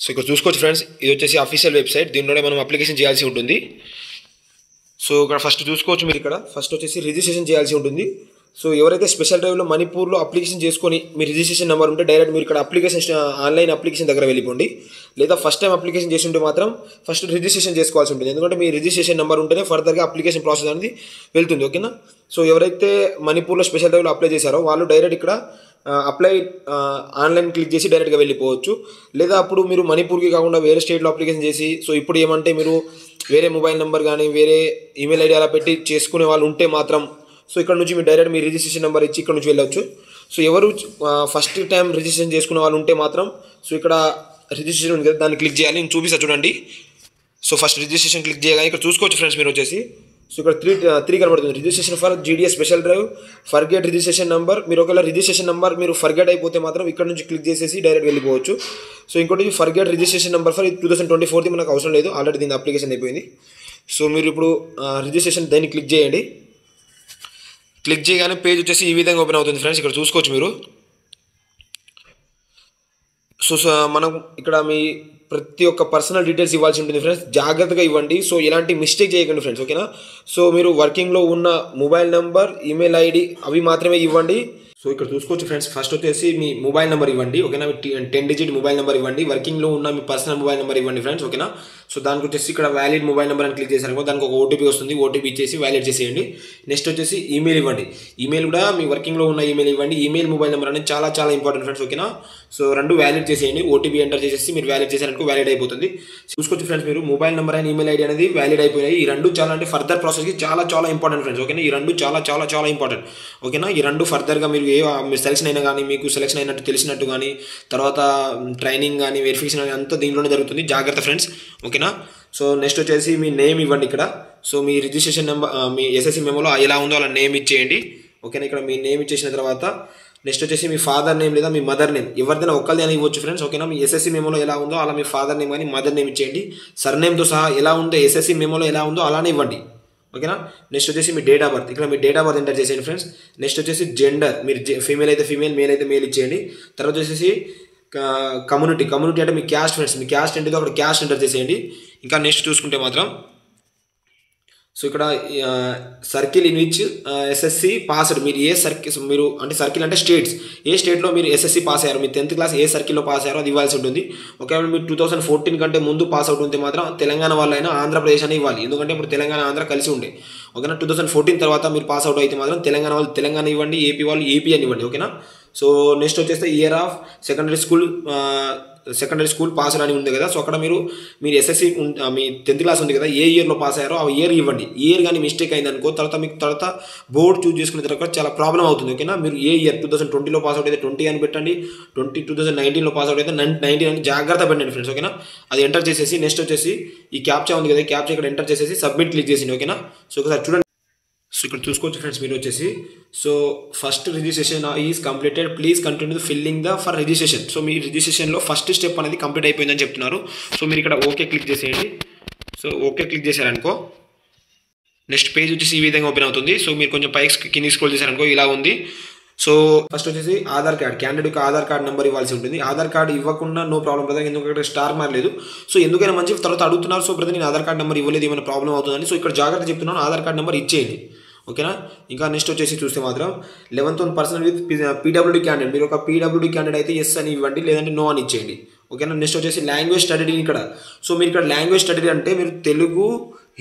So ఇక్కడ చూసుకోవచ్చు friends, ఇది వచ్చేసి అఫీషియల్ వెబ్సైట్. దీనిలోనే మనం అప్లికేషన్ చేయాల్సి ఉంటుంది. సో ఇక్కడ ఫస్ట్ చూసుకోవచ్చు, మీరు ఇక్కడ ఫస్ట్ వచ్చేసి రిజిస్ట్రేషన్ చేయాల్సి ఉంటుంది. సో ఎవరైతే స్పెషల్ డ్రైవ్లో మణిపూర్లో అప్లికేషన్ చేసుకొని మీ రిజిస్ట్రేషన్ నెంబర్ ఉంటే డైరెక్ట్ మీరు ఇక్కడ ఆన్లైన్ అప్లికేషన్ దగ్గర వెళ్ళిపోండి. లేదా ఫస్ట్ టైం అప్లికేషన్ చేసి ఉంటే మాత్రం ఫస్ట్ రిజిస్ట్రేషన్ చేసుకోవాల్సి ఉంటుంది. ఎందుకంటే మీ రిజిస్ట్రేషన్ నెంబర్ ఉంటేనే ఫర్దర్గా అప్లికేషన్ ప్రాసెస్ అనేది వెళ్తుంది. ఓకేనా. సో ఎవరైతే మణిపూర్లో స్పెషల్ డ్రైవ్లో అప్లై చేశారో వాళ్ళు డైరెక్ట్ ఇక్కడ అప్లై ఆన్లైన్ క్లిక్ చేసి డైరెక్ట్గా వెళ్ళిపోవచ్చు. లేదా అప్పుడు మీరు మణిపూర్కి కాకుండా వేరే స్టేట్లో అప్లికేషన్ చేసి, సో ఇప్పుడు ఏమంటే మీరు వేరే మొబైల్ నెంబర్ కానీ వేరే ఈమెయిల్ ఐడి అలా పెట్టి చేసుకునే వాళ్ళు ఉంటే మాత్రం సో ఇక్కడ నుంచి మీరు డైరెక్ట్ మీ రిజిస్ట్రేషన్ నెంబర్ ఇచ్చి ఇక్కడ నుంచి వెళ్ళవచ్చు. సో ఎవరు ఫస్ట్ టైం రిజిస్ట్రేషన్ చేసుకునే వాళ్ళు ఉంటే మాత్రం సో ఇక్కడ రిజిస్ట్రేషన్ ఉంది కదా, దాన్ని క్లిక్ చేయాలి. నేను చూపిస్తా చూడండి. సో ఫస్ట్ రిజిస్ట్రేషన్ క్లిక్ చేయగానే ఇక్కడ చూసుకోవచ్చు ఫ్రెండ్స్ మీరు వచ్చేసి. సో ఇక్కడ త్రీ కనబడుతుంది. Registration for GDS special drive, forget registration number. మీరు ఒకవేళ రిజిస్ట్రేషన్ నెంబర్ మీరు ఫర్గెట్ అయిపోతే మాత్రం ఇక్కడ నుంచి క్లిక్ చేసేసి డైరెక్ట్ వెళ్ళిపోవచ్చు. సో ఇంకోటి ఫర్గెట్ రిజిస్ట్రేషన్ నెంబర్ ఫర్ 2024 మనకు అవసరం లేదు, ఆల్రెడీ దీని అప్లికేషన్ అయిపోయింది. సో మీరు ఇప్పుడు రిజిస్ట్రేషన్ దాన్ని క్లిక్ చేయండి. క్లిక్ చేయగానే పేజ్ వచ్చేసి ఈ విధంగా ఓపెన్ అవుతుంది ఫ్రెండ్స్. ఇక్కడ చూసుకోవచ్చు మీరు. సో మనం ఇక్కడ మీ ప్రతి ఒక్క పర్సనల్ డీటెయిల్స్ ఇవ్వాల్సి ఉంటుంది ఫ్రెండ్స్. జాగ్రత్తగా ఇవ్వండి. సో ఎలాంటి మిస్టేక్ చేయకండి ఫ్రెండ్స్. ఓకేనా. సో మీరు వర్కింగ్లో ఉన్న మొబైల్ నెంబర్, ఈమెయిల్ ఐడి అవి మాత్రమే ఇవ్వండి. సో ఇక్కడ చూసుకోవచ్చు ఫ్రెండ్స్, ఫస్ట్ వచ్చేసి మీ మొబైల్ నెంబర్ ఇవ్వండి. ఓకేనా. 10 డిజిట్ మొబైల్ నెంబర్ ఇవ్వండి. వర్కింగ్లో ఉన్న మీ పర్సనల్ మొబైల్ నెంబర్ ఇవ్వండి ఫ్రెండ్స్. ఓకేనా. సో దానికి వచ్చేసి ఇక్కడ వ్యాలిడ్ మొబైల్ నెంబర్ అని క్లిక్ చేశారనుకో దానికి ఒక ఓటీపీ వస్తుంది. ఓటీపీ ఇచ్చేసి వ్యాలిడ్ చేసేయండి. నెక్స్ట్ వచ్చేసి ఈమెయిల్ ఇవ్వండి. ఈమెయిల్ కూడా మీ వర్కింగ్లో ఉన్న ఈమెయిల్ ఇవ్వండి. ఈమెయిల్ మొబైల్ నెంబర్ అనేది చాలా చాలా ఇంపార్టెంట్ ఫ్రెండ్స్. ఓకేనా. సో రెండు వ్యాలిడ్ చేసేయండి. ఓటీపీ ఎంటర్ చేసేసి మీరు వ్యాలిడ్ చేశారనుకో వ్యాలిడ్ అయిపోతుంది. చూసుకోవచ్చు ఫ్రెండ్స్ మీరు, mobile number and email ID అనేది వ్యాలిడ్ అయిపోయాయి. ఈ రెండు చాలా అంటే ఫర్దర్ ప్రాసెస్కి చాలా చాలా ఇంపార్టెంట్ ఫ్రెండ్స్. ఓకేనా. ఈ రెండు చాలా చాలా చాలా ఇంపార్టెంట్. ఓకేనా. ఈ రెండు ఫర్దర్గా మీరు మీరు సెలెక్షన్ అయినా కానీ మీకు సెలెక్షన్ అయినట్టు తెలిసినట్టు కానీ తర్వాత ట్రైనింగ్ కానీ వెరిఫికేషన్ కానీ అంతా దీంట్లోనే జరుగుతుంది. జాగ్రత్త ఫ్రెండ్స్. ఓకేనా. సో నెక్స్ట్ వచ్చేసి మీ నేమ్ ఇవ్వండి ఇక్కడ. సో మీ రిజిస్ట్రేషన్ నెంబర్ మీ ఎస్ఎస్సి మెమోలో ఎలా ఉందో అలా నేమ్ ఇచ్చేయండి. ఓకేనా. ఇక్కడ మీ నేమ్ ఇచ్చేసిన తర్వాత నెక్స్ట్ వచ్చేసి మీ ఫాదర్ నేమ్ లేదా మీ మదర్ నేమ్ ఎవరిదైనా ఒక్కరిది అని ఇవ్వచ్చు ఫ్రెండ్స్. ఓకేనా. మీ ఎస్ఎస్సి మెమోలో ఎలా ఉందో అలా మీ ఫాదర్ నేమ్ కానీ మదర్ నేమ్ ఇచ్చేయండి. సర్నేమ్తో సహా ఎలా ఉందో ఎస్ఎస్సి మెమోలో ఎలా ఉందో అలానే ఇవ్వండి. ఓకేనా. నెక్స్ట్ వచ్చేసి మీ డేట్ ఆఫ్ బర్త్, ఇక్కడ మీ డేట్ ఆఫ్ బర్త్ ఎంటర్ చేసేయండి ఫ్రెండ్స్. నెక్స్ట్ వచ్చేసి జెండర్, మీరు ఫీమేల్ అయితే ఫీమేల్, మేల్ అయితే మేల్ ఇచ్చేయండి. తర్వాత వచ్చేసి కమ్యూనిటీ అంటే మీ క్యాస్ట్ ఫ్రెండ్స్, మీ క్యాస్ట్ ఏంటిదో అక్కడ క్యాస్ట్ ఎంటర్ చేసేయండి. ఇంకా నెక్స్ట్ చూసుకుంటే మాత్రం సో ఇక్కడ circle in which SSC passed, మీరు ఏ సర్కిల్ మీరు అంటే సర్కిల్ అంటే స్టేట్స్, ఏ స్టేట్లో మీరు ఎస్ఎస్సి పాస్ అయ్యారు, మీరు 10th క్లాస్ ఏ సర్కిల్లో పాస్ అయ్యారో అది ఇవ్వాల్సి ఉంటుంది. ఒకవేళ మీరు 2014 కంటే ముందు పాస్ అవుట్ ఉంటే మాత్రం తెలంగాణ వాళ్ళైనా ఆంధ్రప్రదేశ్ అని ఇవ్వాలి. ఎందుకంటే ఇప్పుడు తెలంగాణ ఆంధ్ర కలిసి ఉండే. ఓకేనా. 2014 తర్వాత మీరు పాస్ అవుట్ అయితే మాత్రం తెలంగాణ వాళ్ళు తెలంగాణ ఇవ్వండి, ఏపీ వాళ్ళు ఏపీ అని ఇవ్వండి. ఓకేనా. సో నెక్స్ట్ వచ్చేస్తే year of secondary school pass అని ఉంది కదా. సో అక్కడ మీరు ఎస్ఎస్సి మీ 10th క్లాస్ ఉంది కదా, ఏ ఇయర్లో పాస్ అయ్యారో ఆ ఇయర్ ఇవ్వండి. ఇయర్ కానీ మిస్టేక్ అయింది అనుకో తర్వాత బోర్డు చూస్ చేసుకునే తర్వాత చాలా ప్రాబ్లం అవుతుంది. ఓకేనా. మీరు ఏ ఇయర్ 2020లో పాస్ అవుట్ అయితే 20 అని పెట్టండి, 2019లో పాస్ అవుట్ అయితే 19 అని జాగ్రత్త పెట్టండి ఫ్రెండ్స్. ఓకేనా. అది ఎంటర్ చేసేసి నెక్స్ట్ వచ్చేసి ఈ క్యాప్చా ఉంది కదా, ఈ క్యాప్చా ఇక్కడ ఎంటర్ చేసేసి సబ్మిట్ క్లిక్ చేసింది. ఓకేనా. సో ఒకసారి చూడండి. సో ఇక్కడ చూసుకోవచ్చు ఫ్రెండ్స్ మీరు వచ్చేసి. So first registration is completed, please continue filling the for registration. So మీ రిజిస్ట్రేషన్లో ఫస్ట్ స్టెప్ అనేది కంప్లీట్ అయిపోయిందని చెప్తున్నారు. సో మీరు ఇక్కడ ఓకే క్లిక్ చేసేయండి. సో ఓకే క్లిక్ చేశారనుకో నెక్స్ట్ పేజ్ వచ్చేసి ఈ విధంగా ఓపెన్ అవుతుంది. సో మీరు కొంచెం పైకి కింద స్క్రోల్ చేశారనుకో ఇలా ఉంది. సో ఫస్ట్ వచ్చేసి ఆధార్ కార్డ్, క్యాండిడేట్కి ఆధార్ కార్డ్ నెంబర్ ఇవ్వాల్సి ఉంటుంది. ఆధార్ కార్డ్ ఇవ్వకుండా నో ప్రాబ్లం బ్రదర్, ఎందుకంటే స్టార్ మారలేదు. సో ఎందుకైనా మంచి తర్వాత అడుగుతున్నారు. సో బ్రదర్ నేను ఆధార్ కార్డ్ నెంబర్ ఇవ్వలేదు, ఏమైనా ప్రాబ్లం అవుతుందని. సో ఇక్కడ జాగ్రత్త చెప్తున్నాను, ఆధార్ కార్డ్ నెంబర్ ఇచ్చేయండి. ఓకేనా. ఇంకా నెక్స్ట్ వచ్చేసి చూస్తే మాత్రం 11th person with PWD candidate, మీరు ఒక పీడబ్ల్యూడీ క్యాండిడేట్ అయితే ఎస్ అని ఇవ్వండి, లేదంటే నో అని ఇచ్చేయండి. ఓకేనా. నెక్స్ట్ వచ్చేసి లాంగ్వేజ్ స్టడీ ఇక్కడ. సో మీరు ఇక్కడ లాంగ్వేజ్ స్టడీ అంటే మీరు తెలుగు,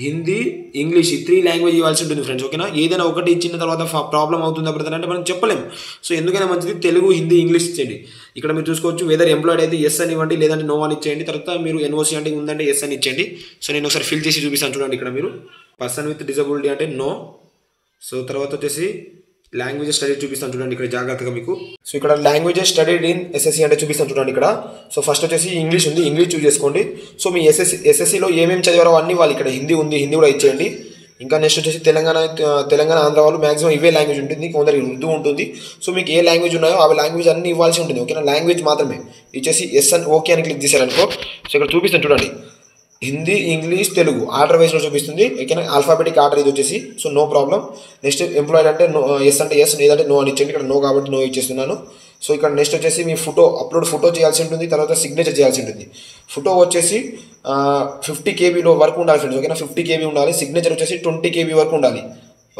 హిందీ, ఇంగ్లీష్ ఈ 3 లాంగ్వేజ్ ఇవ్వాల్సి ఉంటుంది ఫ్రెండ్స్. ఓకేనా. ఏదైనా ఒకటి ఇచ్చిన తర్వాత ప్రాబ్లం అవుతుందా బ్రదర్ అంటే మనం చెప్పలేం. సో ఎందుకైనా మంచిది తెలుగు, హిందీ, ఇంగ్లీష్ ఇచ్చేయండి. ఇక్కడ మీరు చూసుకోవచ్చు వెదర్ ఎంప్లాయిడ్ అయితే ఎస్ అని ఇవ్వండి, లేదంటే నో అని ఇచ్చేయండి. తర్వాత మీరు ఎన్ఓసి అంటే ఉందంటే ఎస్ అని ఇచ్చేయండి. సో నేను ఒకసారి ఫిల్ చేసి చూపిస్తాను చూడండి. ఇక్కడ మీరు పర్సన్ విత్ డిజబిలిటీ అంటే నో. సో తర్వాత వచ్చేసి లాంగ్వేజ్ స్టడీ చూపిస్తాను చూడండి ఇక్కడ జాగ్రత్తగా మీకు. సో ఇక్కడ లాంగ్వేజ్ స్టడీడ్ ఇన్ ఎస్ఎస్సి అంటే చూపిస్తాను చూడండి ఇక్కడ. సో ఫస్ట్ వచ్చేసి ఇంగ్లీష్ ఉంది, ఇంగ్లీష్ చూస్ చేసుకోండి. సో మీ ఎస్ఎస్సిలో ఏమేమి చదివారో అన్నీ వాళ్ళు ఇక్కడ హిందీ ఉంది, హిందీ కూడా ఇచ్చేయండి. ఇంకా నెక్స్ట్ వచ్చేసి తెలంగాణ ఆంధ్ర వాళ్ళు మాక్సిమం ఇవే లాంగ్వేజ్ ఉంటుంది, కొందరికి ఉర్దూ ఉంటుంది. సో మీకు ఏ లాంగ్వేజ్ ఉన్నాయో ఆ లాంగ్వేజ్ అన్ని ఇవ్వాల్సి ఉంటుంది. ఓకేనా. లాంగ్వేజ్ మాత్రమే ఇచ్చేసి ఎస్ అని ఓకే అని క్లిక్ చేశారనుకో. సో ఇక్కడ చూపిస్తాను చూడండి, హిందీ, ఇంగ్లీష్, తెలుగు ఆర్డర్ వైజ్లో చూపిస్తుంది. ఓకేనా. ఆల్ఫాబెటిక్ ఆర్డర్ ఇది వచ్చేసి. So no problem. Next employed అంటే నో, ఎస్ అంటే ఎస్, లేదంటే నో అని ఇచ్చేయండి. ఇక్కడ నో కాబట్టి నో ఇచ్చేస్తున్నాను. సో ఇక్కడ నెక్స్ట్ వచ్చేసి మీ ఫోటో చేయాల్సి ఉంటుంది, తర్వాత సిగ్నేచర్ చేయాల్సి ఉంటుంది. ఫోటో వచ్చేసి 50 KB వరకు ఉండాలి ఫ్రెండ్స్, ఓకేనా. 50 KB ఉండాలి. సిగ్నేచర్ వచ్చేసి 20 KB వరకు ఉండాలి,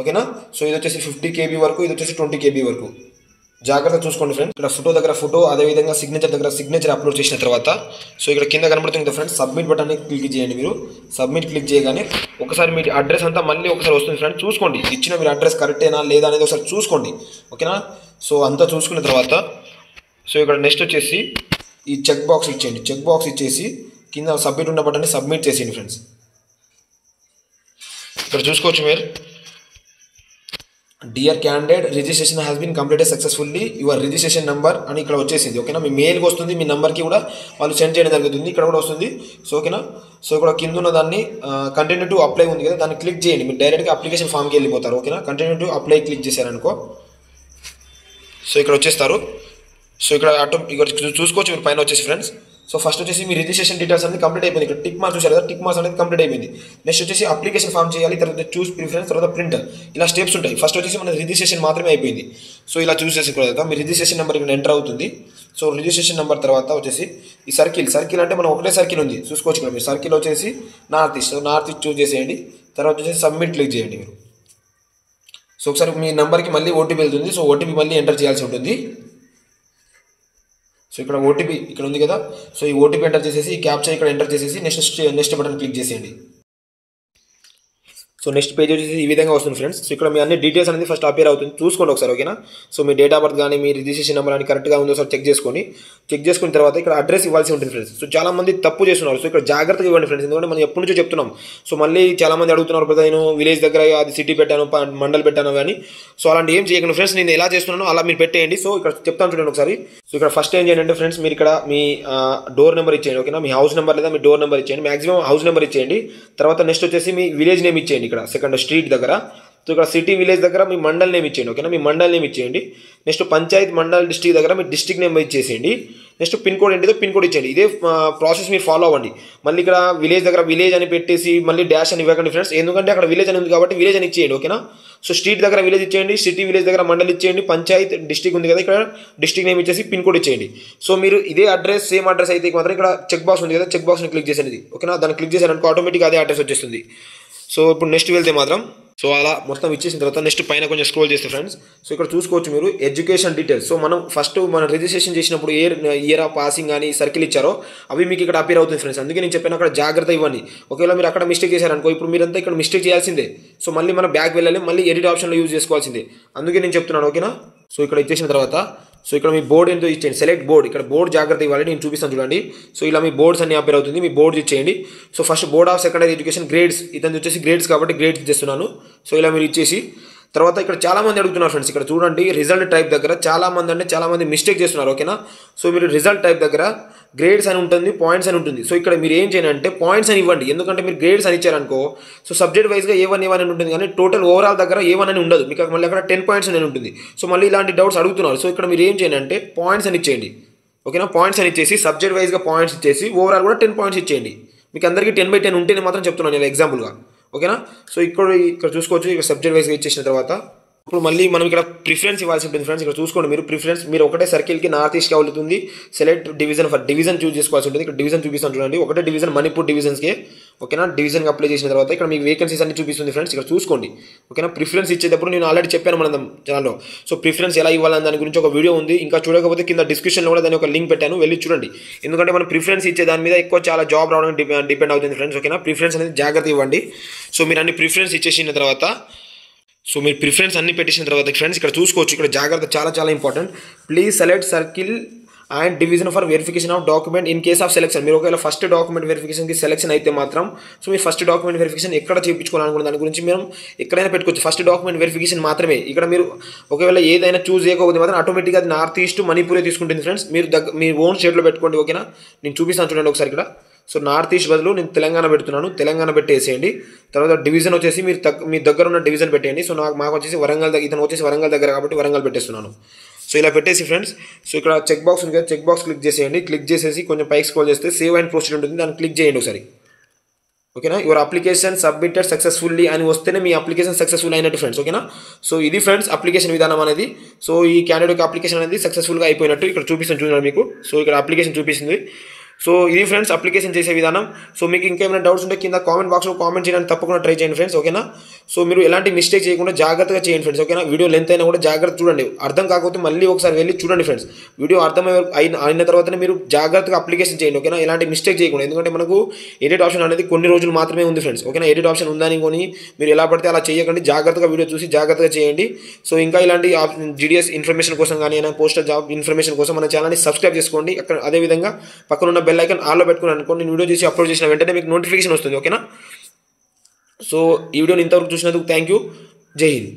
ఓకేనా. సో ఇది వచ్చేసి 50 KB వరకు, ఇది వచ్చేసి 20 KB వరకు. జాగ్రత్త చూసుకోండి ఫ్రెండ్స్. ఇక్కడ ఫోటో దగ్గర ఫోటో, అదేవిధంగా సిగ్నేచర్ దగ్గర సిగ్నేచర్ అప్లోడ్ చేసిన తర్వాత సో ఇక్కడ కింద కనబడుతుంది కదా ఫ్రెండ్స్, సబ్మిట్ బటన్ని క్లిక్ చేయండి. మీరు సబ్మిట్ క్లిక్ చేయగానే ఒకసారి మీ అడ్రస్ అంతా మళ్ళీ ఒకసారి వస్తుంది ఫ్రెండ్స్. చూసుకోండి ఇచ్చిన మీరు అడ్రస్ కరెక్టేనా లేదా అనేది ఒకసారి చూసుకోండి, ఓకేనా. సో అంతా చూసుకున్న తర్వాత సో ఇక్కడ నెక్స్ట్ వచ్చేసి ఈ చెక్ బాక్స్ ఇచ్చేయండి. చెక్ బాక్స్ ఇచ్చేసి కింద సబ్మిట్ ఉన్న బటన్ని సబ్మిట్ చేసేయండి ఫ్రెండ్స్. ఇక్కడ చూసుకోవచ్చు మీరు, dear candidate registration has been completed successfully, your registration number అని ఇక్కడ వచ్చేసింది, ఓకేనా. మీ మెయిల్కి వస్తుంది, మీ నెంబర్కి కూడా వాళ్ళు సెండ్ చేయడం జరుగుతుంది, ఇక్కడ కూడా వస్తుంది. సో ఓకేనా. సో ఇక్కడ కింద ఉన్న దాన్ని కంటిన్యూ టు అప్లై ఉంది కదా, దాన్ని క్లిక్ చేయండి. మీరు డైరెక్ట్గా అప్లికేషన్ ఫామ్కి వెళ్ళిపోతారు, ఓకేనా. కంటిన్యూ టు అప్లై క్లిక్ చేశారనుకో సో ఇక్కడ వచ్చేస్తారు. సో ఇక్కడ చూసుకోవచ్చు మీరు పైన వచ్చేసి ఫ్రెండ్స్. సో ఫస్ట్ వచ్చేసి మీ రిజిస్ట్రేషన్ డీటెయిల్స్ అనేది కంప్లీట్ అయిపోయింది. ఇక్కడ టిక్ మార్క్స్ చూసారు కదా, టిక్ మార్క్స్ అనేది కంప్లీట్ అయిపోయింది. నెక్స్ట్ వచ్చేసి అప్లికేషన్ ఫామ్ చేయాలి, తర్వాత చూస్ ప్రిఫరెన్స్, తర్వాత ప్రింట్, ఇలా స్టెప్స్ ఉంటాయి. ఫస్ట్ వచ్చేసి మన రిజిస్ట్రేషన్ మాత్రమే అయిపోయింది. సో ఇలా చూస్ చేసిన తర్వాత మీ రిజిస్ట్రేషన్ నెంబర్ ఇక్కడ ఎంటర్ అవుతుంది. సో రిజిస్ట్రేషన్ నెంబర్ తర్వాత వచ్చేసి ఈ సర్కిల్ అంటే మనం ఒకటే సర్కిల్ ఉంది చూసుకోవచ్చు ఇక్కడ మీరు. సర్కిల్ వచ్చేసి నార్త్ ఈస్ట్ చూస్ చేసేయండి. తర్వాత వచ్చేసి సబ్మిట్ క్లిక్ చేయండి మీరు. సో ఒకసారి మీ నెంబర్కి మళ్ళీ ఓటీపీ వెళ్తుంది. సో ఓటీపీ మళ్ళీ ఎంటర్ చేయాల్సి ఉంటుంది. సో ఇక్కడ ఓటీపీ ఇక్కడ ఉంది కదా, సో ఈ ఓటీపీ ఎంటర్ చేసేసి ఈ క్యాప్చా ఇక్కడ ఎంటర్ చేసేసి నెక్స్ట్ బటన్ క్లిక్ చేసేయండి. సో నెక్స్ట్ పేజ్ వచ్చేసి ఈ విధంగా వస్తుంది ఫ్రెండ్స్. సో ఇక్కడ మీ అన్ని డీటెయిల్స్ అనేది ఫస్ట్ అపేర్ అవుతుంది, చూసుకోండి ఒకసారి, ఓకేనా. So me date of birth కానీ మీ రిజిస్ట్రేషన్ నెంబర్ అని కరెక్ట్గా ఉందో సార్ చెక్ చేసుకున్న తర్వాత ఇక్కడ అడ్రస్ ఇవ్వాల్సి ఉంటుంది ఫ్రెండ్స్. సో చాలా మంది తప్పు చేస్తున్నారు. సో ఇక్కడ జాగ్రత్తగా ఇవ్వండి ఫ్రెండ్స్, ఎందుకంటే మనం ఎప్పటి నుంచో చెప్తున్నాం. సో మళ్ళీ చాలా మంది అడుగుతున్నారు, బ్రదర్ నేను విలేజ్ దగ్గర అది సిటీ పెట్టాను, మండల్ పెట్టాను కానీ. సో అలాంటి ఏం చేయకండి ఫ్రెండ్స్, నేను ఎలా చేస్తున్నానో అలా మీరు పెట్టేయండి. సో ఇక్కడ చెప్తాను చూడండి ఒకసారి. సో ఇక్కడ ఫస్ట్ ఏం చేయండి అంటే ఫ్రెండ్స్, మీరు ఇక్కడ మీ డోర్ నెంబర్ ఇచ్చేయండి, ఓకేనా. మీ హౌస్ నెంబర్ లేదా మీ డోర్ నెంబర్ ఇచ్చేయండి, మాక్సిమం హౌస్ నెంబర్ ఇచ్చేయండి. తర్వాత నెక్స్ట్ వచ్చేసి మీ విలేజ్ నేమ్ ఇచ్చేయండి ఇక్కడ సెకండ్ స్ట్రీట్ దగ్గర. సో ఇక్కడ సిటీ విలేజ్ దగ్గర మీ మండల్ నేమ్ ఇచ్చేయండి, ఓకేనా. మీ మండల్ నేమ్ ఇచ్చేయండి. నెక్స్ట్ పంచాయత్ మండల్ డిస్ట్రిక్ట్ దగ్గర మీ డిస్ట్రిక్ట్ నేమ్ ఇచ్చేసేయండి. నెక్స్ట్ పిన్ కోడ్ ఏంటిదో పిన్ కోడ్ ఇచ్చేయండి. ఇదే ప్రాసెస్ మీరు ఫాలో అవ్వండి. మళ్ళీ ఇక్కడ విలేజ్ దగ్గర విలేజ్ అని పెట్టేసి మళ్ళీ డాష్ అని ఇవ్వకండి ఫ్రెండ్స్, ఎందుకంటే అక్కడ విలేజ్ అని ఉంది కాబట్టి విలేజ్ అని ఇచ్చేయండి, ఓకేనా. సో స్ట్రీట్ దగ్గర విలేజ్ ఇచ్చేయండి, సిటీ విలేజ్ దగ్గర మండల్ ఇచ్చేయండి, పంచాయత్ డిస్ట్రిక్ట్ ఉంది కదా ఇక్కడ డిస్ట్రిక్ట్ నేమ్ ఇచ్చేసి పిన్ కోడ్ ఇచ్చేయండి. సో మీరు ఇదే అడ్రస్ సేమ్ అడ్రస్ అయితే మాత్రం ఇక్కడ చెక్ బాక్స్ ఉంది కదా, చెక్ బాక్స్ని క్లిక్ చేసేది, ఓకేనా. దాన్ని క్లిక్ చేశారనుకో ఆటోమేటిక్గా అదే అడ్రస్ వచ్చేస్తుంది. సో ఇప్పుడు నెక్స్ట్ వెళ్తే మాత్రం సో అలా మొత్తం ఇచ్చేసిన తర్వాత నెక్స్ట్ పైన కొంచెం స్క్రోల్ చేస్తే ఫ్రెండ్స్, సో ఇక్కడ చూసుకోవచ్చు మీరు ఎడ్యుకేషన్ డీటెయిల్స్. సో మనం రిజిస్ట్రేషన్ చేసినప్పుడు ఇయర్ ఆఫ్ పాసింగ్ కానీ సర్కిల్ ఇచ్చారో అవి మీకు ఇక్కడ అపేర్ అవుతుంది ఫ్రెండ్స్. అందుకే నేను చెప్పాను అక్కడ జాగ్రత్త ఇవ్వండి. ఒకవేళ మీరు అక్కడ మిస్టేక్ చేశారనుకో, ఇప్పుడు మీరంతా ఇక్కడ మిస్టేక్ చేయాల్సిందే. సో మళ్ళీ మనం బ్యాక్ వెళ్ళాలి, మళ్ళీ ఎడిట్ ఆప్షన్లో యూజ్ చేసుకోవాల్సిందే. అందుకే నేను చెప్తున్నాను, ఓకేనా. సో ఇక్కడ ఇచ్చేసిన తర్వాత సో ఇక్కడ మీ బోర్డు ఏంటో ఇచ్చేయండి, సెలెక్ట్ బోర్డ్. ఇక్కడ బోర్డు జాగ్రత్త ఇవ్వాలి, నేను చూపిస్తాను చూడండి. సో ఇలా మీ బోర్డ్స్ అన్ని అపేర్ అవుతుంది, మీ బోర్డు ఇచ్చేయండి. So first board of secondary education grades, ఇతను వచ్చేసి గ్రేడ్స్ కాబట్టి గ్రేడ్స్ ఇచ్చేస్తున్నాను. సో ఇలా మీరు ఇచ్చేసి తర్వాత ఇక్కడ చాలామంది అడుగుతున్నారు ఫ్రెండ్స్, ఇక్కడ చూడండి రిజల్ట్ టైప్ దగ్గర చాలామంది మిస్టేక్ చేస్తున్నారు, ఓకేనా. సో మీరు రిజల్ట్ టైప్ దగ్గర గ్రేడ్స్ అని ఉంటుంది, పాయింట్స్ అని ఉంటుంది. సో ఇక్కడ మీరు ఏం చేయండి అంటే పాయింట్స్ అని ఇవ్వండి, ఎందుకంటే మీరు గ్రేడ్స్ అని ఇచ్చారనుకో సో సబ్జెక్ట్ వైజ్గా A1 అని ఉంటుంది, కానీ టోటల్ ఓవరాల్ దగ్గర A1 అని ఉండదు, మీకు మళ్ళీ అక్కడ 10 పాయింట్స్ అని ఉంటుంది. సో మళ్ళీ ఇలాంటి డౌట్స్ అడుగుతున్నారు. సో ఇక్కడ మీరు ఏం చేయండి అంటే పాయింట్స్ అని ఇచ్చేయండి, ఓకేనా. పాయింట్స్ అని ఇచ్చేసి సబ్జెక్ట్ వైజ్గా పాయింట్స్ ఇచ్చేసి ఓవరాల్ కూడా 10 పాయింట్స్ ఇచ్చేయండి. మీకు అందరికీ 10/10 ఉంటేనే మాత్రం చెప్తున్నాను నేను ఎగ్జాంపుల్గా, ఓకేనా. సో ఇక్కడ చూసుకోవచ్చు, ఇక్కడ సబ్జెక్ట్ వైజ్గా ఇచ్చేసిన తర్వాత ఇప్పుడు మళ్ళీ మనం ఇక్కడ ప్రిఫరెన్స్ ఇవ్వాల్సి ఉంటుంది ఫ్రెండ్స్. ఇక్కడ చూసుకోండి మీరు ప్రిఫరెన్స్, మీరు ఒకటే సర్కిల్కి నార్త్ ఈస్ట్కి అవుతుంది. సెలెక్ట్ డివిజన్ ఫర్ డివిజన్ చూస్ చేసుకోవాల్సి ఉంటుంది. ఇక్కడ డివిజన్ చూపిస్తాను చూడండి, ఒకటే డివిజన్ మణిపూర్ డివిజన్స్కి, ఓకేనా. డివిజన్కి అప్లై చేసిన తర్వాత ఇక్కడ మీకు వేకెన్సీస్ అన్ని చూపిస్తుంది ఫ్రెండ్స్, ఇక్కడ చూసుకోండి, ఓకేనా. ప్రిఫరెన్స్ ఇచ్చేటప్పుడు నేను ఆల్రెడీ చెప్పాను మన ఛానల్లో. సో ప్రిఫరెన్స్ ఎలా ఇవ్వాలని దాని గురించి ఒక వీడియో ఉంది, ఇంకా చూడకపోతే కింద డిస్క్రిప్షన్లో కూడా దాని ఒక లింక్ పెట్టాను, వెళ్ళి చూడండి. ఎందుకంటే మనం ప్రిఫరెన్స్ ఇచ్చే దాని మీద ఎక్కువ చాలా జాబ్ రావడానికి డిపెండ్ అవుతుంది ఫ్రెండ్స్, ఓకేనా. ప్రిఫరెన్స్ అనేది జాగ్రత్త ఇవ్వండి. సో మీరు అన్ని ప్రిఫరెన్స్ ఇచ్చేసిన తర్వాత సో మీరు ప్రిఫరెన్స్ అన్ని పెట్టేసిన తర్వాత ఫ్రెండ్స్ ఇక్కడ చూసుకోవచ్చు, ఇక్కడ జాగ్రత్త చాలా important. Please select circle and division for verification of document in case of selection. మీరు ఒకవేళ ఫస్ట్ డాక్యుమెంట్ వెరిఫికేషన్కి సెలెక్షన్ అయితే మాత్రం సో మీరు ఫస్ట్ డాక్యుమెంట్ వెరిఫికేషన్ ఎక్కడ చేయించుకోవాలనుకున్న దాని గురించి మేము ఎక్కడైనా పెట్టుకోవచ్చు. ఫస్ట్ డాక్యుమెంట్ వెరిఫికేషన్ మాత్రమే. ఇక్కడ మీరు ఒకవేళ ఏదైనా చూస్ చేయకపోతే మాత్రం ఆటోమేటిక్గా అది నార్త్ ఈస్ట్ మణిపూరే తీసుకుంటుంది ఫ్రెండ్స్. మీరు మీ ఓన్ స్టేట్లో పెట్టుకోండి, ఓకేనా. నేను చూపిస్తాను చూడండి ఒకసారి ఇక్కడ. సో నార్త్ ఈస్ట్ బదులు నేను తెలంగాణ పెడుతున్నాను, తెలంగాణ పెట్టేసేయండి. తర్వాత డివిజన్ వచ్చేసి మీ దగ్గర ఉన్న డివిజన్ పెట్టేయండి. సో మాకు వచ్చేసి వరంగల్ దగ్గర, ఇతను వచ్చేసి వరంగల్ దగ్గర కాబట్టి వరంగల్ పెట్టేస్తున్నాను. సో ఇలా పెట్టేసి ఫ్రెండ్స్ సో ఇక్కడ చెక్ బాక్స్ ఉంది కదా, చెక్ బాక్స్ క్లిక్ చేసేయండి. క్లిక్ చేసేసి కొంచెం పైకి స్క్రోల్ చేస్తే సేవ్ అండ్ ప్రొసీడ్ ఉంటుంది, దాన్ని క్లిక్ చేయండి ఒకసారి. ఓకేనా. యువర్ అప్లికేషన్ సబ్మిటెడ్ సక్సెస్ఫుల్లీ అని వస్తేనే మీ అప్లికేషన్ సక్సెస్ఫుల్ అయినట్టు ఫ్రెండ్స్. ఓకేనా. సో ఇది ఫ్రెండ్స్ అప్లికేషన్ విధానం అనేది. సో ఈ క్యాండిడేట్ యొక్క అప్లికేషన్ అనేది సక్సెస్ఫుల్గా అయిపోయినట్టు ఇక్కడ చూపిస్తాను చూడండి మీకు. సో ఇక్కడ అప్లికేషన్ చూపిస్తుంది. సో ఇది ఫ్రెండ్స్ అప్లికేషన్ చేసే విధానం. సో మీకు ఇంకేమైనా డౌట్స్ ఉంటే కింద కామెంట్ బాక్స్లో కామెంట్ చేయడానికి తప్పకుండా ట్రై చేయండి ఫ్రెండ్స్. ఓకేనా. సో మీరు ఎలాంటి మిస్టేక్ చేయకుండా జాగ్రత్తగా చేయండి ఫ్రెండ్స్. ఓకేనా. వీడియో లెంత్ అయినా కూడా జాగ్రత్త చూడండి. అర్థం కాకపోతే మళ్ళీ ఒకసారి వెళ్ళి చూడండి ఫ్రెండ్స్. వీడియో అర్థం అయిన తర్వాతనే మీరు జాగ్రత్తగా అప్లికేషన్ చేయండి. ఓకేనా. ఎలాంటి మిస్టేక్ చేయకుండా, ఎందుకంటే మనకు ఎడిట్ ఆప్షన్ అనేది కొన్ని రోజులు మాత్రమే ఉంది ఫ్రెండ్స్. ఓకేనా. ఎడిట్ ఆప్షన్ ఉందని కొని మీరు ఎలా పడితే అలా చేయకండి. జాగ్రత్తగా వీడియో చూసి జాగ్రత్తగా చేయండి. సో ఇంకా ఇలాంటి జీడిఎస్ ఇన్ఫర్మేషన్ కోసం కానీ పోస్టల్ జాబ్ ఇన్ఫర్మేషన్ కోసం మన ఛానల్ని సబ్స్క్రైబ్ చేసుకోండి. అక్కడ అదేవిధంగా పక్కన ఉన్న బెల్ ఐకాన్ ఆన్లో పెట్టుకుని అనుకోండి. నేను వీడియో చేసి అప్లోడ్ చేసిన వెంటనే మీకు నోటిఫికేషన్ వస్తుంది. ఓకేనా. సో ఈ వీడియోని ఇంతవరకు చూసినందుకు థ్యాంక్ యూ. జై హింద్.